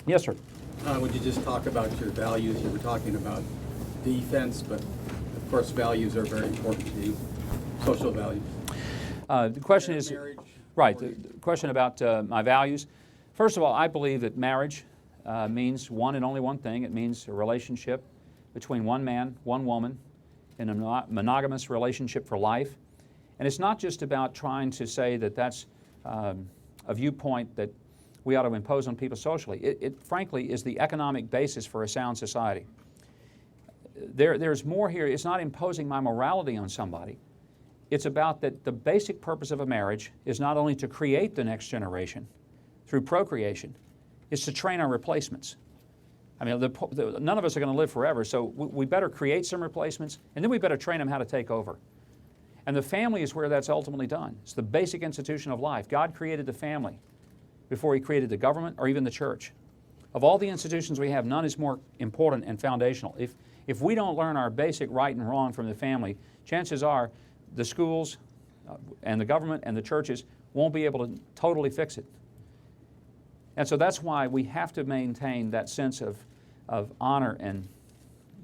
Yes, sir. Would you just talk about your values? You were talking about defense, but of course values are very important to you, social values. The question is, Marriage, right, the question about my values. First of all, I believe that marriage means one and only one thing. It means a relationship between one man, one woman, in a monogamous relationship for life. And it's not just about trying to say that that's a viewpoint that we ought to impose on people socially. It frankly is the economic basis for a sound society. There's more here. It's not imposing my morality on somebody. It's about that the basic purpose of a marriage is not only to create the next generation through procreation, it's to train our replacements. I mean, none of us are going to live forever, so we better create some replacements, and then we better train them how to take over. And the family is where that's ultimately done. It's the basic institution of life. God created the family before He created the government or even the church. Of all the institutions we have, none is more important and foundational. If we don't learn our basic right and wrong from the family, chances are the schools and the government and the churches won't be able to totally fix it. And so that's why we have to maintain that sense of honor and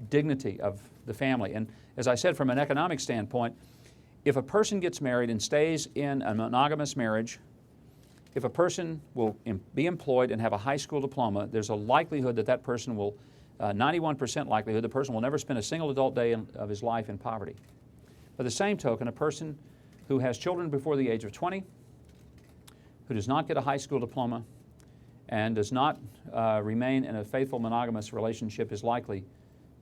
dignity of the family. And as I said, from an economic standpoint, if a person gets married and stays in a monogamous marriage, if a person will be employed and have a high school diploma, there's a likelihood that that person will, 91% likelihood, the person will never spend a single adult day of his life in poverty. By the same token, a person who has children before the age of 20, who does not get a high school diploma, and does not remain in a faithful monogamous relationship is likely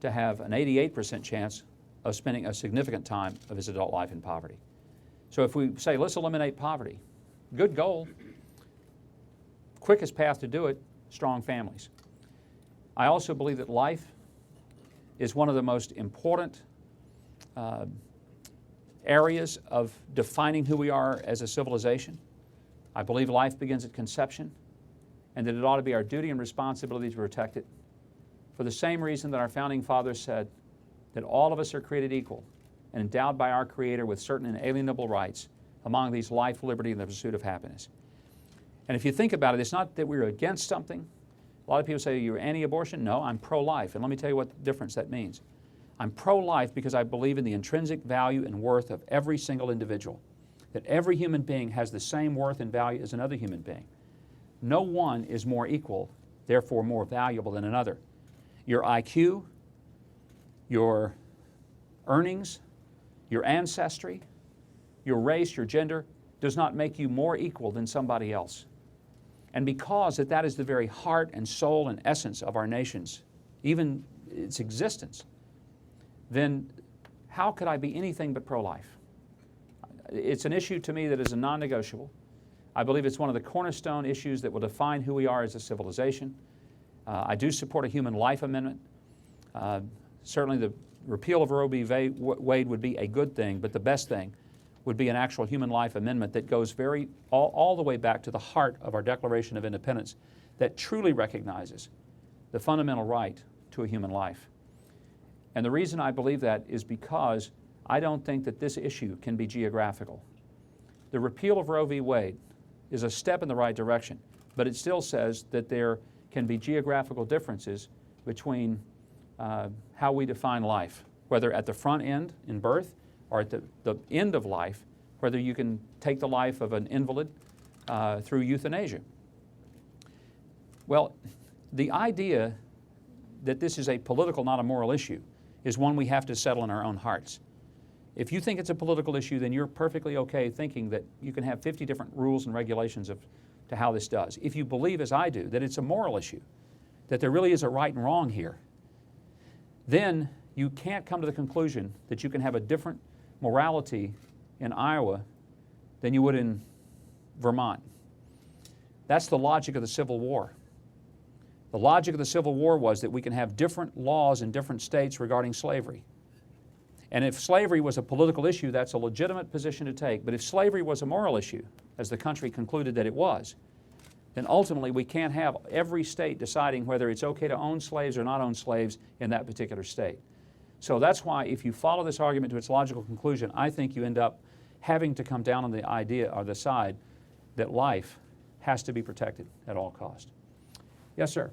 to have an 88% chance of spending a significant time of his adult life in poverty. So if we say, let's eliminate poverty, good goal. Quickest path to do it, strong families. I also believe that life is one of the most important areas of defining who we are as a civilization. I believe life begins at conception, and that it ought to be our duty and responsibility to protect it, for the same reason that our founding fathers said that all of us are created equal and endowed by our Creator with certain inalienable rights, among these life, liberty, and the pursuit of happiness. And if you think about it, it's not that we're against something. A lot of people say, you're anti-abortion. No, I'm pro-life. And let me tell you what difference that means. I'm pro-life because I believe in the intrinsic value and worth of every single individual, that every human being has the same worth and value as another human being. No one is more equal, therefore more valuable than another. Your IQ, your earnings, your ancestry, your race, your gender, does not make you more equal than somebody else. And because that is the very heart and soul and essence of our nations, even its existence, then how could I be anything but pro-life? It's an issue to me that is a non-negotiable. I believe it's one of the cornerstone issues that will define who we are as a civilization. I do support a human life amendment. Certainly the repeal of Roe v. Wade would be a good thing, but the best thing would be an actual human life amendment that goes all the way back to the heart of our Declaration of Independence, that truly recognizes the fundamental right to a human life. And the reason I believe that is because I don't think that this issue can be geographical. The repeal of Roe v. Wade is a step in the right direction, but it still says that there can be geographical differences between how we define life, whether at the front end in birth or at the end of life, whether you can take the life of an invalid through euthanasia. Well, the idea that this is a political, not a moral issue, is one we have to settle in our own hearts. If you think it's a political issue, then you're perfectly okay thinking that you can have 50 different rules and regulations to how this does. If you believe, as I do, that it's a moral issue, that there really is a right and wrong here, then you can't come to the conclusion that you can have a different morality in Iowa than you would in Vermont. That's the logic of the Civil War. The logic of the Civil War was that we can have different laws in different states regarding slavery. And if slavery was a political issue, that's a legitimate position to take. But if slavery was a moral issue, as the country concluded that it was, then ultimately we can't have every state deciding whether it's okay to own slaves or not own slaves in that particular state. So that's why if you follow this argument to its logical conclusion, I think you end up having to come down on the idea or the side that life has to be protected at all costs. Yes, sir.